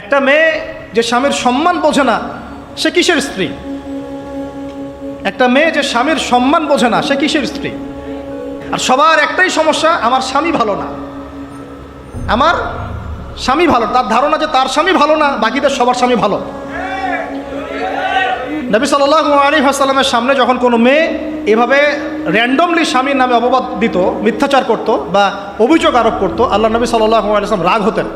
একটা মেয়ে যে স্বামীর সম্মান বোঝে না সে কিসের স্ত্রী? একটা মেয়ে যে স্বামীর সম্মান বোঝে না সে কিসের স্ত্রী? আর সবার একটাই সমস্যা, আমার স্বামী ভালো না, আমার স্বামী ভালো। তার ধারণা যে তার স্বামী ভালো না, বাকিদের সবার স্বামী ভালো। নবী সাল্লাল্লাহু আলাইহি ওয়াসাল্লামের সামনে যখন কোনো মেয়ে এভাবে র্যান্ডমলি স্বামীর নামে অপবাদ দিত, মিথ্যাচার করত বা অভিযোগ আরোপ করত, আল্লাহ নবী সাল্লাল্লাহু আলাইহি ওয়াসাল্লাম রাগ হতেন।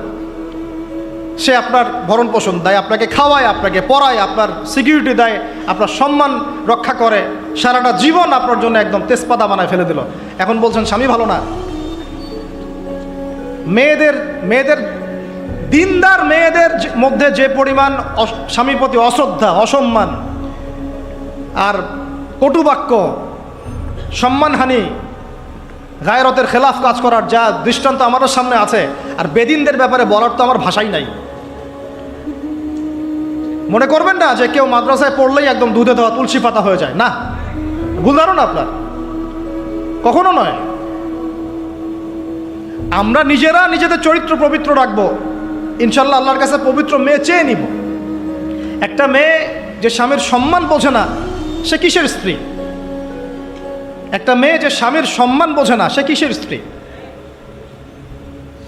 সে আপনার ভরণ পোষণ দেয়, আপনাকে খাওয়ায়, আপনাকে পড়ায়, আপনার সিকিউরিটি দেয়, আপনার সম্মান রক্ষা করে, সারাটা জীবন আপনার জন্য একদম তেজপাতা বানায় ফেলে দিল। এখন বলছেন স্বামী ভালো না। মেয়েদের দিনদার মেয়েদের মধ্যে যে পরিমাণ স্বামীর প্রতি অশ্রদ্ধা, অসম্মান আর কটুবাক্য, সম্মানহানি, গায়রতের খেলাফ কাজ করার যা দৃষ্টান্ত আমাদের সামনে আছে, আর বেদিনদের ব্যাপারে বলার তো আমার ভাষাই নাই। মনে করবেন না যে কেউ মাদ্রাসায় পড়লেই একদম দুধে দেওয়া তুলসী পাতা হয়ে যায়, না, ভুল ধারণা আপনার, কখনো নয়। আমরা নিজেরা নিজেদের চরিত্র পবিত্র রাখবো, ইনশাল্লাহ আল্লাহর কাছে পবিত্র মেয়ে চেয়ে নিব। একটা মেয়ে যে স্বামীর সম্মান বোঝে না সে কিসের স্ত্রী? একটা মেয়ে যে স্বামীর সম্মান বোঝে না সে কিসের স্ত্রী?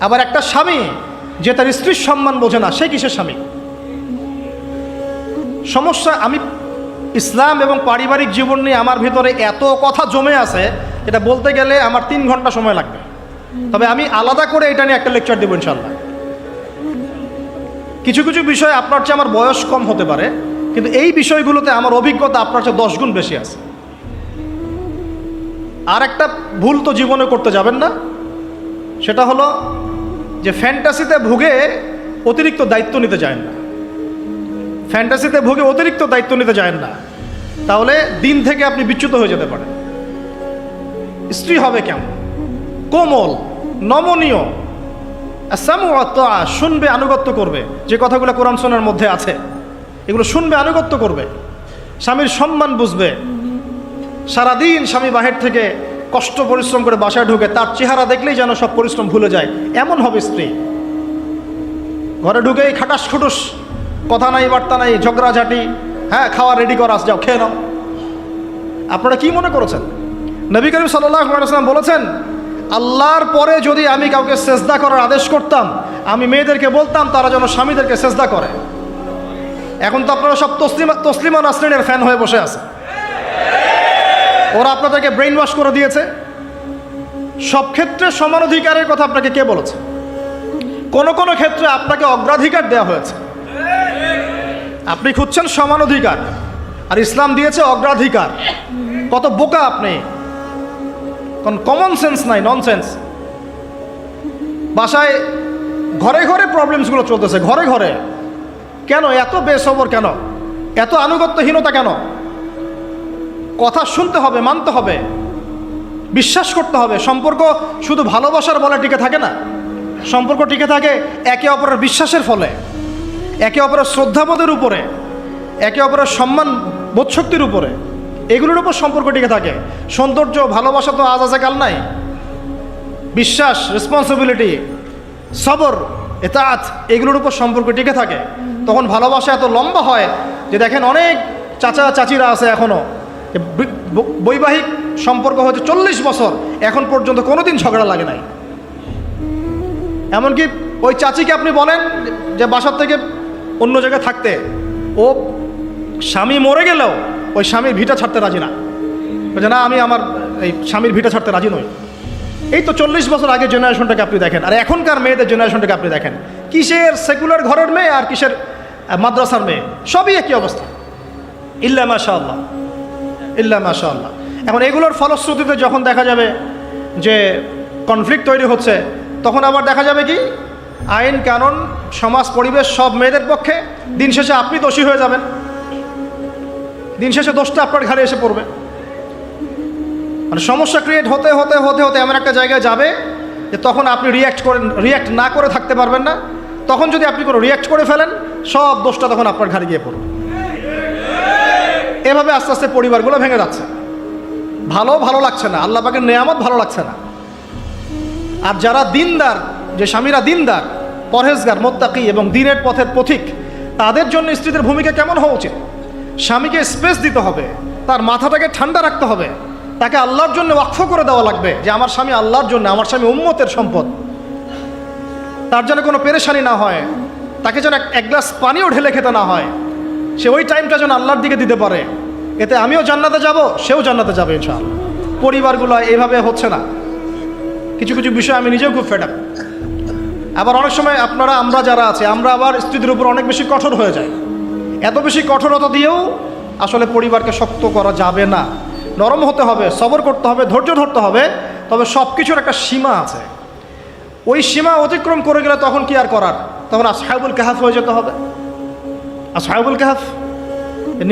আবার একটা স্বামী যে তার স্ত্রীর সম্মান বোঝে না সে কিসের স্বামী? সমস্যা, আমি ইসলাম এবং পারিবারিক জীবন নিয়ে আমার ভিতরে এত কথা জমে আছে, এটা বলতে গেলে আমার 3 ঘন্টা সময় লাগবে। তবে আমি আলাদা করে এটা নিয়ে একটা লেকচার দেবো ইনশাল্লাহ। কিছু কিছু বিষয় আপনার চেয়ে আমার বয়স কম হতে পারে, কিন্তু এই বিষয়গুলোতে আমার অভিজ্ঞতা আপনার চেয়ে 10 গুণ বেশি আছে। আর একটা ভুল তো জীবনে করতে যাবেন না, সেটা হলো যে ফ্যান্টাসিতে ভুগে অতিরিক্ত দায়িত্ব নিতে যায় না। ফ্যান্টাসিতে ভুগে অতিরিক্ত দায়িত্ব নিতে যায় না, তাহলে দিন থেকে আপনি বিচ্যুত হয়ে যেতে পারেন। স্ত্রী হবে কেমন? কোমল, নমনীয়, শুনবে, আনুগত্য করবে। যে কথাগুলো কোরআন সুন্নাহর মধ্যে আছে এগুলো শুনবে, আনুগত্য করবে, স্বামীর সম্মান বুঝবে। সারাদিন স্বামী বাহির থেকে কষ্ট পরিশ্রম করে বাসায় ঢুকে, তার চেহারা দেখলেই যেন সব পরিশ্রম ভুলে যায়, এমন হবে স্ত্রী। ঘরে ঢুকেই খাটাস খুটুস, কথা নাই, বার্তা নাই, ঝগড়াঝাটি, হ্যাঁ, খাওয়া রেডি করা, যাও খেয়ে নাও। আপনারা কি মনে করেছেন? নবী করিম সাল্লাল্লাহু আলাইহি ওয়াসাল্লাম বলেছেন, আল্লাহর পরে যদি আমি কাউকে সেজদা করার আদেশ করতাম, আমি মেয়েদেরকে বলতাম তারা যেন স্বামীদেরকে সেজদা করে। এখন তো আপনারা সব তসলিমা নাসরিনের ফ্যান হয়ে বসে আছে। ওরা আপনাদেরকে ব্রেইন ওয়াশ করে দিয়েছে। সব ক্ষেত্রে সমান অধিকারের কথা আপনাকে কে বলেছে? কোন কোন ক্ষেত্রে আপনাকে অগ্রাধিকার দেওয়া হয়েছে। আপনি খুঁজছেন সমান অধিকার, আর ইসলাম দিয়েছে অগ্রাধিকার। কত বোকা আপনি! কোন কমন সেন্স নাই, ননসেন্স। বাসায় ঘরে ঘরে প্রবলেমসগুলো চলতেছে, ঘরে ঘরে। কেন এত বেসবর? কেন এত আনুগত্যহীনতা? কেন? কথা শুনতে হবে, মানতে হবে, বিশ্বাস করতে হবে। সম্পর্ক শুধু ভালোবাসার বলে টিকে থাকে না, সম্পর্ক টিকে থাকে একে অপরের বিশ্বাসের ফলে, একে অপরের শ্রদ্ধাবোধের উপরে, একে অপরের সম্মান বোধশক্তির উপরে। এগুলোর উপর সম্পর্ক টিকে থাকে। সৌন্দর্য, ভালোবাসা তো আজ আছে কাল নাই। বিশ্বাস, রেসপন্সিবিলিটি, সবর, ইতাআত, এগুলোর উপর সম্পর্ক টিকে থাকে। তখন ভালোবাসা এত লম্বা হয় যে দেখেন অনেক চাচা চাচিরা আছে এখনও, বৈবাহিক সম্পর্ক হয়তো 40 বছর, এখন পর্যন্ত কোনোদিন ঝগড়া লাগে নাই। এমনকি ওই চাচিকে আপনি বলেন যে বাসার থেকে অন্য জায়গায় থাকতে, ও স্বামী মরে গেলেও ওই স্বামীর ভিটা ছাড়তে রাজি না, বলছে না আমি আমার এই স্বামীর ভিটা ছাড়তে রাজি নই। এই তো 40 বছর আগে জেনারেশনটাকে আপনি দেখেন, আর এখনকার মেয়েদের জেনারেশনটাকে আপনি দেখেন। কিসের সেকুলার ঘরের মেয়ে আর কিসের মাদ্রাসার মেয়ে, সবই একই অবস্থা। ইল্লা মাশাআল্লাহ, ইল্লা মাশাআল্লাহ। এখন এগুলোর ফলশ্রুতিতে যখন দেখা যাবে যে কনফ্লিক্ট তৈরি হচ্ছে, তখন আবার দেখা যাবে কি আইন কানুন, সমাজ, পরিবেশ সব মেয়েদের পক্ষে। দিন শেষে আপনি দোষী হয়ে যাবেন, দিন শেষে দোষটা আপনার ঘাড়ে এসে পড়বে। মানে সমস্যা ক্রিয়েট হতে হতে হতে হতে এমন একটা জায়গায় যাবে যে তখন আপনি রিয়্যাক্ট না করে থাকতে পারবেন না। তখন যদি আপনি কোনো রিয়্যাক্ট করে ফেলেন, সব দোষটা তখন আপনার ঘাড়ে গিয়ে পড়বে। এভাবে আস্তে আস্তে পরিবারগুলো ভেঙে যাচ্ছে। ভালো লাগছে না, আল্লাহ পাকের নেয়ামত ভালো লাগছে না। আর যারা দিনদার, যে স্বামীরা দিনদার, পরহেজগার, মোত্তাকি এবং দ্বীনের পথের পথিক, তাদের জন্য স্ত্রীদের ভূমিকা কেমন হওয়া উচিত? স্বামীকে স্পেস দিতে হবে, তার মাথাটাকে ঠান্ডা রাখতে হবে, তাকে আল্লাহর জন্য ওয়াকফ করে দেওয়া লাগবে যে আমার স্বামী আল্লাহর জন্য, আমার স্বামী উম্মতের সম্পদ, তার যেন কোনো পেরেশানি না হয়, তাকে যেন এক গ্লাস পানিও ঢেলে খেতে না হয়, সে ওই টাইমটা যেন আল্লাহর দিকে দিতে পারে। এতে আমিও জান্নাতে যাব, সেও জান্নাতে যাবে ইনশাআল্লাহ। পরিবারগুলো এইভাবে হচ্ছে না। কিছু কিছু বিষয় আমি নিজেও খুব ফেড আপ। আবার অনেক সময় আমরা যারা আছে, আমরা আবার স্ত্রীদের উপর অনেক বেশি কঠোর হয়ে যাই। এত বেশি কঠোরতা দিয়েও আসলে পরিবারকে শক্ত করা যাবে না। নরম হতে হবে, সবর করতে হবে, ধৈর্য ধরতে হবে। তবে সব কিছুর একটা সীমা আছে। ওই সীমা অতিক্রম করে গেলে তখন কি আর করার? তখন আসহাবুল কাহাফ হয়ে যেতে হবে। আসহাবুল কাহাফ,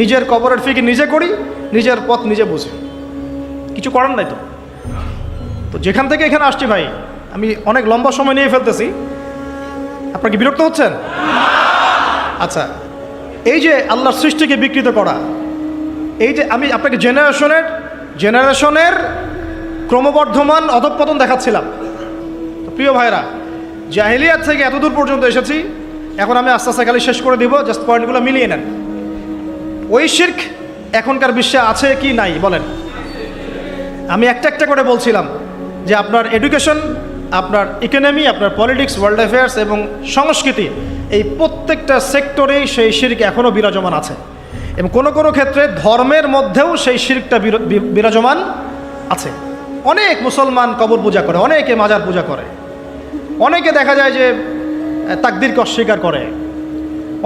নিজের কবরের ফিকির নিজে করি, নিজের পথ নিজে বুঝি, কিছু করার নাই। তো যেখান থেকে এখানে আসছি ভাই, আমি অনেক লম্বা সময় নিয়ে ফেলতেছি, আপনারা কি বিরক্ত হচ্ছেন? আচ্ছা, এই যে আল্লাহর সৃষ্টিকে বিকৃত করা, এই যে আমি আপনাকে জেনারেশনের ক্রমবর্ধমান অধঃপতন দেখাচ্ছিলাম। প্রিয় ভাইরা, জাহিলিয়াত থেকে এতদূর পর্যন্ত এসেছি, এখন আমি আস্তে আস্তে খালি শেষ করে দিব, জাস্ট পয়েন্টগুলো মিলিয়ে নেন। ওই শিরক এখনকার বিশ্বে আছে কি নাই বলেন? আমি একটা একটা করে বলছিলাম যে আপনার এডুকেশন, আপনার ইকোনমি, আপনার পলিটিক্স, ওয়ার্ল্ড অ্যাফেয়ার্স এবং সংস্কৃতি, এই প্রত্যেকটা সেক্টরেই সেই শিরক এখনও বিরাজমান আছে। এবং কোনো কোনো ক্ষেত্রে ধর্মের মধ্যেও সেই শিরকটা বিরাজমান আছে। অনেক মুসলমান কবর পূজা করে, অনেকে মাজার পূজা করে, অনেকে দেখা যায় যে তাকদীরকে অস্বীকার করে।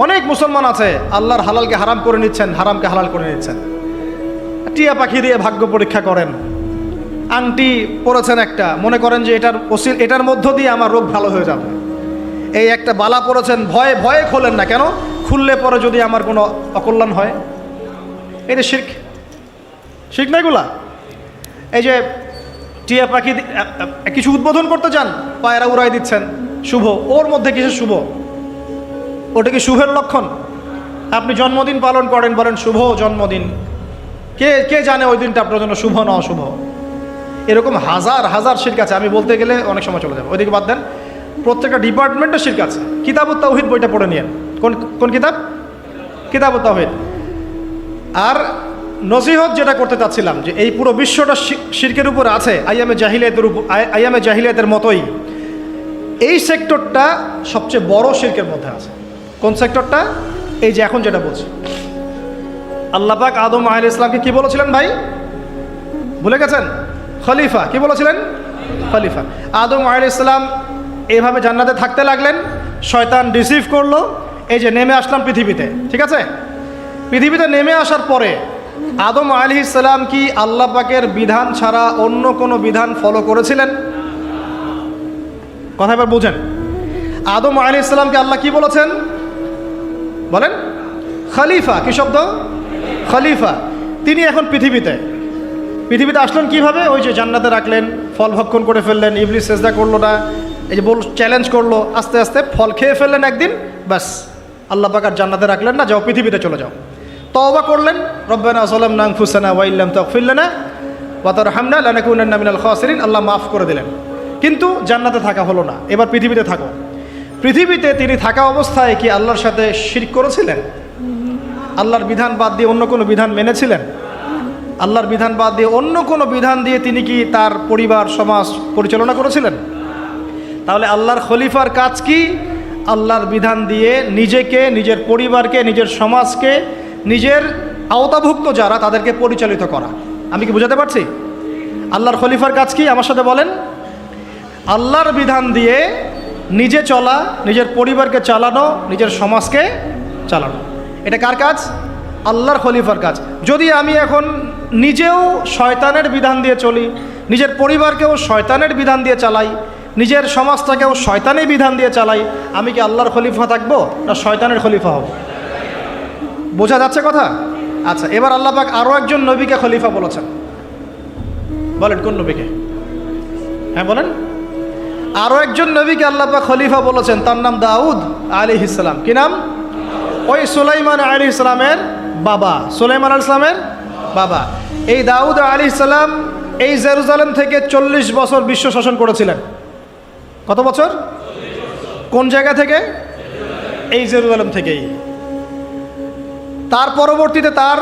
অনেক মুসলমান আছে আল্লাহর হালালকে হারাম করে নিচ্ছেন, হারামকে হালাল করে নিচ্ছেন। টিয়া পাখি দিয়ে ভাগ্য পরীক্ষা করেন। আংটি পরেছেন একটা, মনে করেন যে এটার মধ্য দিয়ে আমার রোগ ভালো হয়ে যাবে। এই একটা বালা পরেছেন, ভয়ে ভয়ে খোলেন না, কেন? খুললে পরে যদি আমার কোনো অকল্যাণ হয়। এটা শিরক, শিরক না এগুলা? এই যে টিয়া পাখি কিছু উদ্বোধন করতে চান, পায়রা উড়াই দিচ্ছেন, শুভ। ওর মধ্যে কিছু শুভ? ওটা কি শুভের লক্ষণ? আপনি জন্মদিন পালন করেন, বলেন শুভ জন্মদিন, কে জানে ওই দিনটা আপনার জন্য শুভ না অশুভ? এরকম হাজার হাজার শিরক আছে, আমি বলতে গেলে অনেক সময় চলে যাবে। ওইদিকে বাদ দেন, প্রত্যেকটা ডিপার্টমেন্টে শিরক আছে। কিতাবুত তাওহীদ বইটা পড়ে নিয়েন। কোন কিতাব? কিতাবুত তাওহীদ। আর নসিহত যেটা করতে চাচ্ছিলাম, যে এই পুরো বিশ্বটা শিরকের উপর আছে, আইয়ামে জাহিলিয়াতের মতোই এই সেক্টরটা সবচেয়ে বড় শিরকের মধ্যে আছে। কোন সেক্টরটা? এই যে এখন যেটা বলছি, আল্লাহ পাক আদম আলাইহিস সালামকে কি বলেছিলেন ভাই? ভুলে গেছেন? খলিফা। কি বলেছিলেন? খলিফা। আদম আলাইহিস সালাম এইভাবে জান্নাতে থাকতে লাগলেন, শয়তান রিসিভ করলো, এই যে নেমে আসলাম পৃথিবীতে, ঠিক আছে? পৃথিবীতে নেমে আসার পরে আদম আলাইহিস সালাম কি আল্লাহ পাকের বিধান ছাড়া অন্য কোনো বিধান ফলো করেছিলেন? কথা এবার বুঝেন। আদম আলাইহিস সালামকে আল্লাহ কি বলেছেন বলেন? খলিফা। কি শব্দ? খলিফা। তিনি এখন পৃথিবীতে আসলেন কিভাবে? ওই যে জান্নাতে রাখলেন, ফল ভক্ষণ করে ফেললেন, ইবলিস সেজদা করলো না, এই যে চ্যালেঞ্জ করলো, আস্তে আস্তে ফল খেয়ে ফেললেন একদিন, ব্যাস আল্লাহ পাক আর জান্নাতে রাখলেন না, যাও পৃথিবীতে চলে যাও। তওবা করলেন, রব্বানা যালামনা আনফুসানা ওয়া ইল্লাম তাগফির লানা ওয়া তারহামনা লানাকুনান্না মিনাল খাসিরিন, আল্লাহ মাফ করে দিলেন। কিন্তু জান্নাতে থাকা হলো না, এবার পৃথিবীতে থাকো। পৃথিবীতে তিনি থাকা অবস্থায় কি আল্লাহর সাথে শিরক করেছিলেন? আল্লাহর বিধান বাদ দিয়ে অন্য কোনো বিধান মেনেছিলেন? আল্লাহর বিধান বাদ দিয়ে অন্য কোনো বিধান দিয়ে তিনি কি তার পরিবার সমাজ পরিচালনা করেছিলেন? তাহলে আল্লাহর খলিফার কাজ কি? আল্লাহর বিধান দিয়ে নিজেকে, নিজের পরিবারকে, নিজের সমাজকে, নিজের আওতাভুক্ত যারা তাদেরকে পরিচালিত করা। আমি কি বোঝাতে পারছি? আল্লাহর খলিফার কাজ কি? আমার সাথে বলেন। আল্লাহর বিধান দিয়ে নিজে চলা, নিজের পরিবারকে চালানো, নিজের সমাজকে চালানো। এটা কার কাজ? আল্লাহর খলিফার কাজ। যদি আমি এখন নিজেও শয়তানের বিধান দিয়ে চলি, নিজের পরিবারকেও শয়তানের বিধান দিয়ে চালাই, নিজের সমাজটাকেও শয়তানের বিধান দিয়ে চালাই, আমি কি আল্লাহর খলিফা থাকবো না শয়তানের খলিফা হব? বোঝা যাচ্ছে কথা? আচ্ছা, এবার আল্লাহ পাক আরও একজন নবীকে খলিফা বলেছেন। বলেন কোন নবীকে? হ্যাঁ বলেন। আরও একজন নবীকে আল্লাহ পাক খলিফা বলেছেন, তার নাম দাউদ আলাইহিস সালাম। কি নাম? ওই সুলাইমান আলাইহিস সালামের বাবা, সুলাইমান আলাইহিস সালামের বাবা। এই দাউদ আলাইহিস সালাম এই জেরুজালেম থেকে 40 বছর বিশ্ব শাসন করেছিলেন। কত বছর? কোন জায়গা থেকে? এই জেরুজালেম থেকেই। তার পরবর্তীতে তার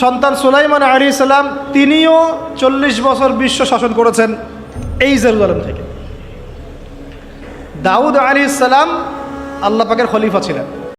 সন্তান সুলাইমান আলাইহিস সালাম তিনিও 40 বছর বিশ্ব শাসন করেছেন এই জেরুজালেম থেকে। দাউদ আলাইহিস সালাম আল্লাহ পাকের খলিফা ছিলেন।